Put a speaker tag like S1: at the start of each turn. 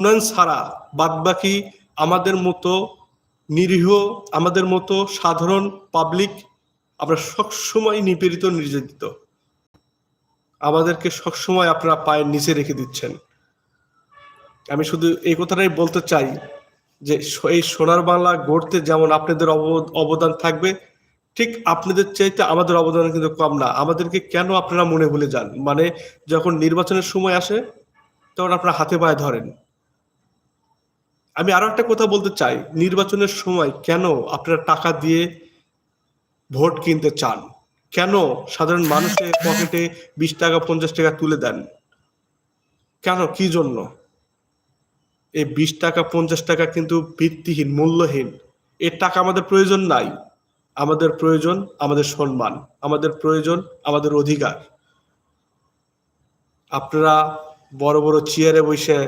S1: উন্নয়ন ছাড়া বাদবাকি আমাদের মতো নিরীহ, আমাদের মতো সাধারণ পাবলিক আমরা সবসময় নিপীড়িত, নির্যাতিত। আমাদেরকে সবসময় আপনারা পায়ের নিচে রেখে দিচ্ছেন। আমি শুধু এই কথাটাই বলতে চাই যে এই সোনার বাংলা গড়তে যেমন আপনাদের অবদান থাকবে, ঠিক আপনাদের চাইতে আমাদের অবদান কিন্তু কম না। আমাদেরকে কেন আপনারা মনে ভুলে যান? মানে যখন নির্বাচনের সময় আসে তখন আপনারা হাতে পায়ে ধরেন। আমি আরো একটা কথা বলতে চাই, নির্বাচনের সময় কেন আপনারা টাকা দিয়ে ভোট কিনতে চান? কেন সাধারণ মানুষের পকেটে 20 টাকা 50 টাকা তুলে দেন? কেন, কি জন্য? এই 20 টাকা 50 টাকা কিন্তু ভিত্তিহীন, মূল্যহীন। এর টাকা আমাদের প্রয়োজন নাই। আমাদের প্রয়োজন আমাদের সম্মান, আমাদের প্রয়োজন আমাদের অধিকার। আপনারা বড় বড় চেয়ারে বসে